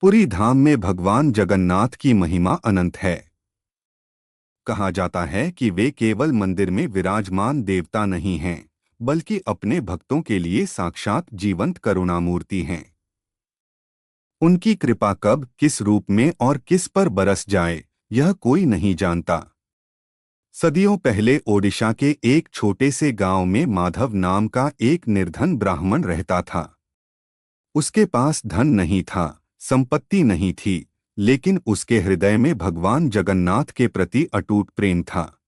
पुरी धाम में भगवान जगन्नाथ की महिमा अनंत है। कहा जाता है कि वे केवल मंदिर में विराजमान देवता नहीं हैं, बल्कि अपने भक्तों के लिए साक्षात जीवंत करुणामूर्ति हैं। उनकी कृपा कब, किस रूप में और किस पर बरस जाए, यह कोई नहीं जानता। सदियों पहले ओडिशा के एक छोटे से गांव में माधव नाम का एक निर्धन ब्राह्मण रहता था। उसके पास धन नहीं था, संपत्ति नहीं थी, लेकिन उसके हृदय में भगवान जगन्नाथ के प्रति अटूट प्रेम था।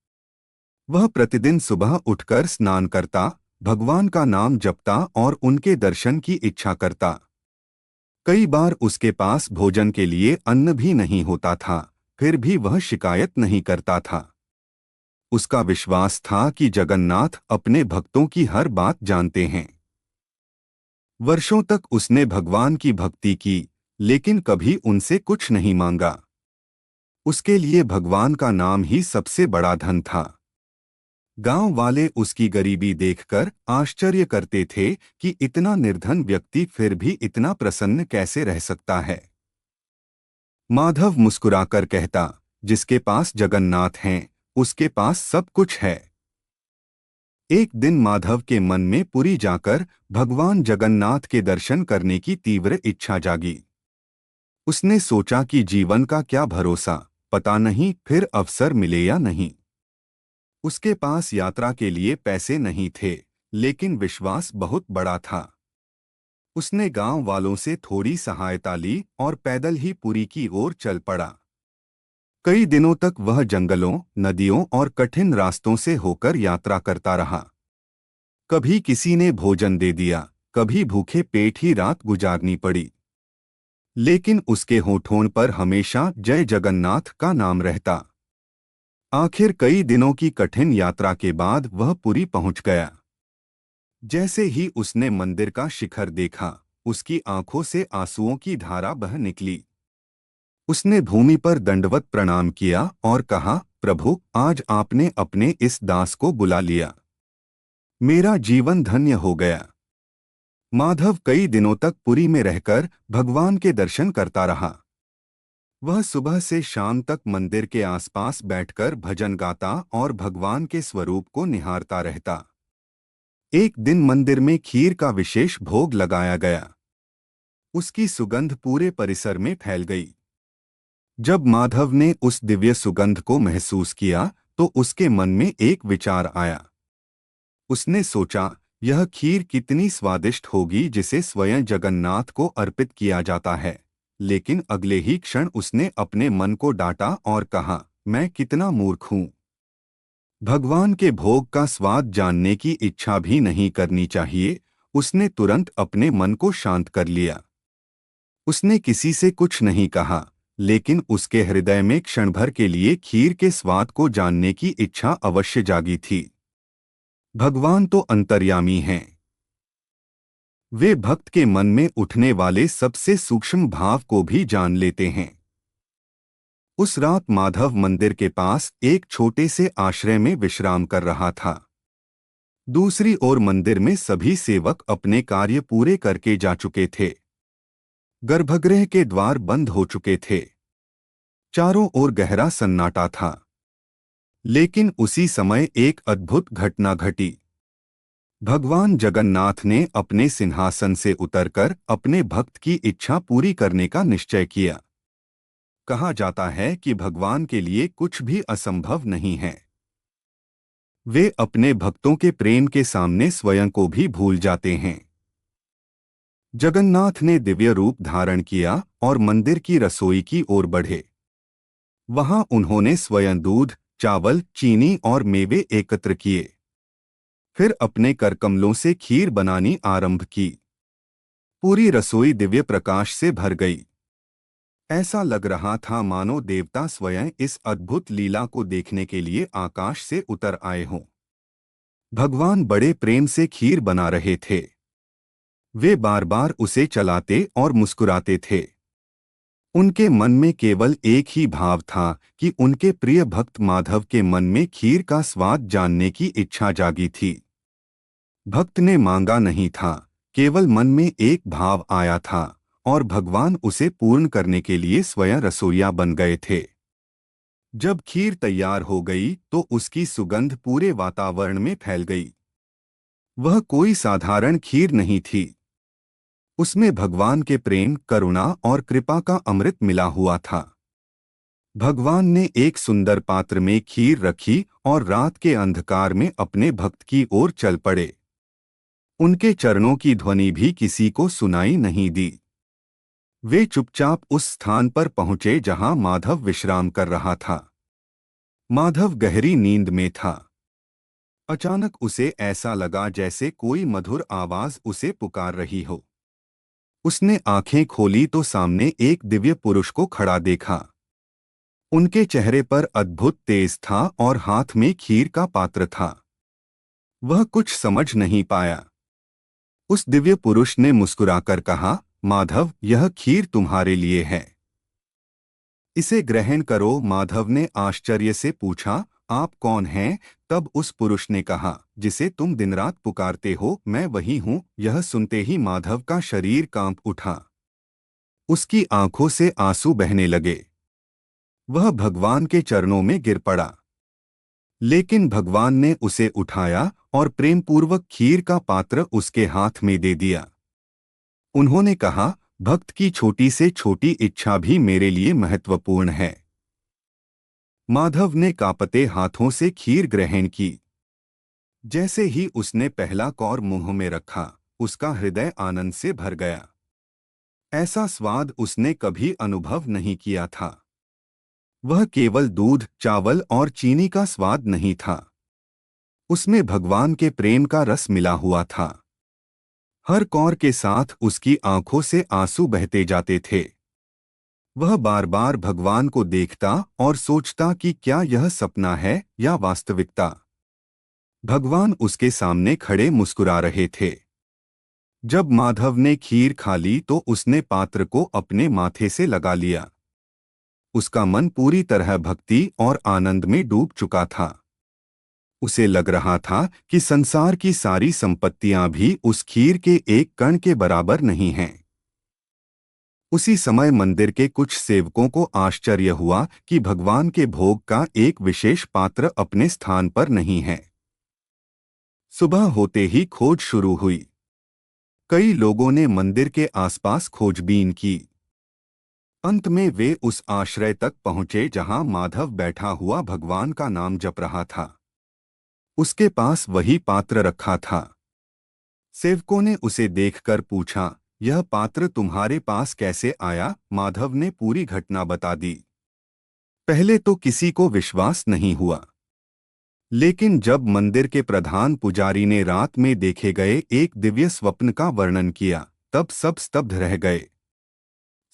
वह प्रतिदिन सुबह उठकर स्नान करता, भगवान का नाम जपता और उनके दर्शन की इच्छा करता। कई बार उसके पास भोजन के लिए अन्न भी नहीं होता था, फिर भी वह शिकायत नहीं करता था। उसका विश्वास था कि जगन्नाथ अपने भक्तों की हर बात जानते हैं। वर्षों तक उसने भगवान की भक्ति की, लेकिन कभी उनसे कुछ नहीं मांगा। उसके लिए भगवान का नाम ही सबसे बड़ा धन था। गांव वाले उसकी गरीबी देखकर आश्चर्य करते थे कि इतना निर्धन व्यक्ति फिर भी इतना प्रसन्न कैसे रह सकता है। माधव मुस्कुराकर कहता, जिसके पास जगन्नाथ हैं, उसके पास सब कुछ है। एक दिन माधव के मन में पुरी जाकर भगवान जगन्नाथ के दर्शन करने की तीव्र इच्छा जागी। उसने सोचा कि जीवन का क्या भरोसा, पता नहीं फिर अवसर मिले या नहीं। उसके पास यात्रा के लिए पैसे नहीं थे, लेकिन विश्वास बहुत बड़ा था। उसने गांव वालों से थोड़ी सहायता ली और पैदल ही पुरी की ओर चल पड़ा। कई दिनों तक वह जंगलों, नदियों और कठिन रास्तों से होकर यात्रा करता रहा। कभी किसी ने भोजन दे दिया, कभी भूखे पेट ही रात गुजारनी पड़ी, लेकिन उसके होठों पर हमेशा जय जगन्नाथ का नाम रहता। आखिर कई दिनों की कठिन यात्रा के बाद वह पुरी पहुंच गया। जैसे ही उसने मंदिर का शिखर देखा, उसकी आंखों से आंसुओं की धारा बह निकली। उसने भूमि पर दंडवत प्रणाम किया और कहा, प्रभु, आज आपने अपने इस दास को बुला लिया। मेरा जीवन धन्य हो गया। माधव कई दिनों तक पुरी में रहकर भगवान के दर्शन करता रहा। वह सुबह से शाम तक मंदिर के आसपास बैठकर भजन गाता और भगवान के स्वरूप को निहारता रहता। एक दिन मंदिर में खीर का विशेष भोग लगाया गया। उसकी सुगंध पूरे परिसर में फैल गई। जब माधव ने उस दिव्य सुगंध को महसूस किया, तो उसके मन में एक विचार आया। उसने सोचा, यह खीर कितनी स्वादिष्ट होगी जिसे स्वयं जगन्नाथ को अर्पित किया जाता है। लेकिन अगले ही क्षण उसने अपने मन को डांटा और कहा, मैं कितना मूर्ख हूँ। भगवान के भोग का स्वाद जानने की इच्छा भी नहीं करनी चाहिए। उसने तुरंत अपने मन को शांत कर लिया। उसने किसी से कुछ नहीं कहा, लेकिन उसके हृदय में क्षण भर के लिए खीर के स्वाद को जानने की इच्छा अवश्य जागी थी। भगवान तो अंतर्यामी हैं। वे भक्त के मन में उठने वाले सबसे सूक्ष्म भाव को भी जान लेते हैं। उस रात माधव मंदिर के पास एक छोटे से आश्रय में विश्राम कर रहा था। दूसरी ओर मंदिर में सभी सेवक अपने कार्य पूरे करके जा चुके थे। गर्भगृह के द्वार बंद हो चुके थे। चारों ओर गहरा सन्नाटा था। लेकिन उसी समय एक अद्भुत घटना घटी। भगवान जगन्नाथ ने अपने सिंहासन से उतरकर अपने भक्त की इच्छा पूरी करने का निश्चय किया। कहा जाता है कि भगवान के लिए कुछ भी असंभव नहीं है। वे अपने भक्तों के प्रेम के सामने स्वयं को भी भूल जाते हैं। जगन्नाथ ने दिव्य रूप धारण किया और मंदिर की रसोई की ओर बढ़े। वहां उन्होंने स्वयं दूध, चावल, चीनी और मेवे एकत्र किए। फिर अपने करकमलों से खीर बनानी आरंभ की। पूरी रसोई दिव्य प्रकाश से भर गई। ऐसा लग रहा था मानो देवता स्वयं इस अद्भुत लीला को देखने के लिए आकाश से उतर आए हों। भगवान बड़े प्रेम से खीर बना रहे थे। वे बार बार उसे चलाते और मुस्कुराते थे। उनके मन में केवल एक ही भाव था कि उनके प्रिय भक्त माधव के मन में खीर का स्वाद जानने की इच्छा जागी थी। भक्त ने मांगा नहीं था, केवल मन में एक भाव आया था और भगवान उसे पूर्ण करने के लिए स्वयं रसोइया बन गए थे। जब खीर तैयार हो गई तो उसकी सुगंध पूरे वातावरण में फैल गई। वह कोई साधारण खीर नहीं थी। उसमें भगवान के प्रेम, करुणा और कृपा का अमृत मिला हुआ था। भगवान ने एक सुंदर पात्र में खीर रखी और रात के अंधकार में अपने भक्त की ओर चल पड़े। उनके चरणों की ध्वनि भी किसी को सुनाई नहीं दी। वे चुपचाप उस स्थान पर पहुंचे जहां माधव विश्राम कर रहा था। माधव गहरी नींद में था। अचानक उसे ऐसा लगा जैसे कोई मधुर आवाज उसे पुकार रही हो। उसने आंखें खोली तो सामने एक दिव्य पुरुष को खड़ा देखा। उनके चेहरे पर अद्भुत तेज था और हाथ में खीर का पात्र था। वह कुछ समझ नहीं पाया। उस दिव्य पुरुष ने मुस्कुराकर कहा, माधव, यह खीर तुम्हारे लिए है। इसे ग्रहण करो। माधव ने आश्चर्य से पूछा, आप कौन हैं? तब उस पुरुष ने कहा, जिसे तुम दिन रात पुकारते हो, मैं वही हूँ। यह सुनते ही माधव का शरीर कांप उठा। उसकी आंखों से आंसू बहने लगे। वह भगवान के चरणों में गिर पड़ा। लेकिन भगवान ने उसे उठाया और प्रेमपूर्वक खीर का पात्र उसके हाथ में दे दिया। उन्होंने कहा, भक्त की छोटी से छोटी इच्छा भी मेरे लिए महत्वपूर्ण है। माधव ने कांपते हाथों से खीर ग्रहण की। जैसे ही उसने पहला कौर मुंह में रखा, उसका हृदय आनंद से भर गया। ऐसा स्वाद उसने कभी अनुभव नहीं किया था। वह केवल दूध, चावल और चीनी का स्वाद नहीं था। उसमें भगवान के प्रेम का रस मिला हुआ था। हर कौर के साथ उसकी आंखों से आंसू बहते जाते थे। वह बार बार भगवान को देखता और सोचता कि क्या यह सपना है या वास्तविकता। भगवान उसके सामने खड़े मुस्कुरा रहे थे। जब माधव ने खीर खा ली तो उसने पात्र को अपने माथे से लगा लिया। उसका मन पूरी तरह भक्ति और आनंद में डूब चुका था। उसे लग रहा था कि संसार की सारी संपत्तियां भी उस खीर के एक कण के बराबर नहीं हैं। उसी समय मंदिर के कुछ सेवकों को आश्चर्य हुआ कि भगवान के भोग का एक विशेष पात्र अपने स्थान पर नहीं है। सुबह होते ही खोज शुरू हुई। कई लोगों ने मंदिर के आसपास खोजबीन की। अंत में वे उस आश्रय तक पहुंचे जहां माधव बैठा हुआ भगवान का नाम जप रहा था। उसके पास वही पात्र रखा था। सेवकों ने उसे देखकर पूछा, यह पात्र तुम्हारे पास कैसे आया? माधव ने पूरी घटना बता दी। पहले तो किसी को विश्वास नहीं हुआ। लेकिन जब मंदिर के प्रधान पुजारी ने रात में देखे गए एक दिव्य स्वप्न का वर्णन किया, तब सब स्तब्ध रह गए।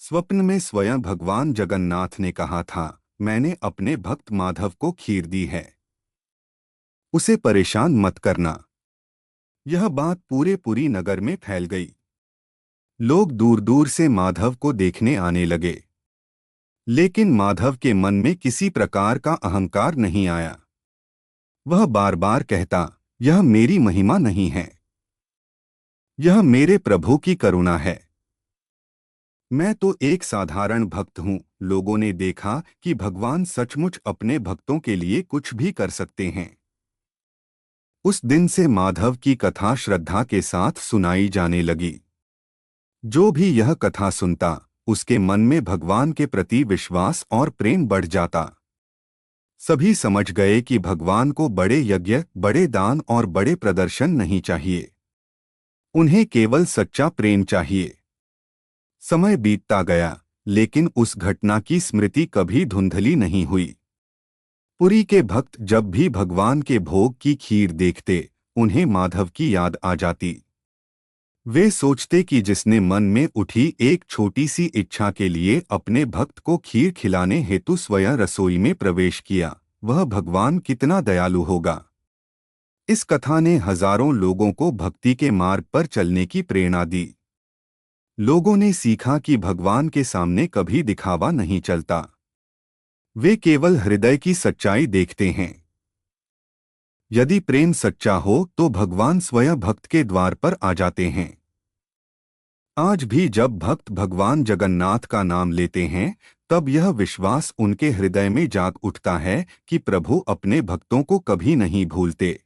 स्वप्न में स्वयं भगवान जगन्नाथ ने कहा था, मैंने अपने भक्त माधव को खीर दी है। उसे परेशान मत करना। यह बात पूरे पुरी नगर में फैल गई। लोग दूर दूर से माधव को देखने आने लगे। लेकिन माधव के मन में किसी प्रकार का अहंकार नहीं आया। वह बार बार कहता, यह मेरी महिमा नहीं है, यह मेरे प्रभु की करुणा है। मैं तो एक साधारण भक्त हूँ। लोगों ने देखा कि भगवान सचमुच अपने भक्तों के लिए कुछ भी कर सकते हैं। उस दिन से माधव की कथा श्रद्धा के साथ सुनाई जाने लगी। जो भी यह कथा सुनता, उसके मन में भगवान के प्रति विश्वास और प्रेम बढ़ जाता। सभी समझ गए कि भगवान को बड़े यज्ञ, बड़े दान और बड़े प्रदर्शन नहीं चाहिए। उन्हें केवल सच्चा प्रेम चाहिए। समय बीतता गया, लेकिन उस घटना की स्मृति कभी धुंधली नहीं हुई। पुरी के भक्त जब भी भगवान के भोग की खीर देखते, उन्हें माधव की याद आ जाती। वे सोचते कि जिसने मन में उठी एक छोटी सी इच्छा के लिए अपने भक्त को खीर खिलाने हेतु स्वयं रसोई में प्रवेश किया, वह भगवान कितना दयालु होगा। इस कथा ने हजारों लोगों को भक्ति के मार्ग पर चलने की प्रेरणा दी। लोगों ने सीखा कि भगवान के सामने कभी दिखावा नहीं चलता। वे केवल हृदय की सच्चाई देखते हैं। यदि प्रेम सच्चा हो तो भगवान स्वयं भक्त के द्वार पर आ जाते हैं। आज भी जब भक्त भगवान जगन्नाथ का नाम लेते हैं, तब यह विश्वास उनके हृदय में जाग उठता है कि प्रभु अपने भक्तों को कभी नहीं भूलते।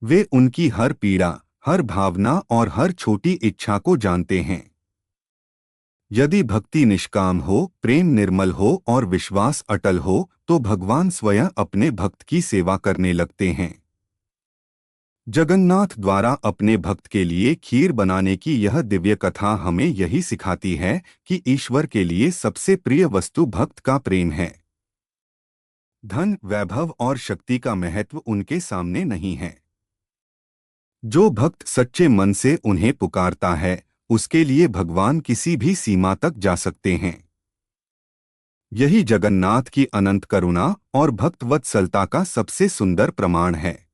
वे उनकी हर पीड़ा, हर भावना और हर छोटी इच्छा को जानते हैं। यदि भक्ति निष्काम हो, प्रेम निर्मल हो और विश्वास अटल हो, तो भगवान स्वयं अपने भक्त की सेवा करने लगते हैं। जगन्नाथ द्वारा अपने भक्त के लिए खीर बनाने की यह दिव्य कथा हमें यही सिखाती है कि ईश्वर के लिए सबसे प्रिय वस्तु भक्त का प्रेम है। धन, वैभव और शक्ति का महत्व उनके सामने नहीं है। जो भक्त सच्चे मन से उन्हें पुकारता है, उसके लिए भगवान किसी भी सीमा तक जा सकते हैं। यही जगन्नाथ की अनंत करुणा और भक्तवत्सलता का सबसे सुंदर प्रमाण है।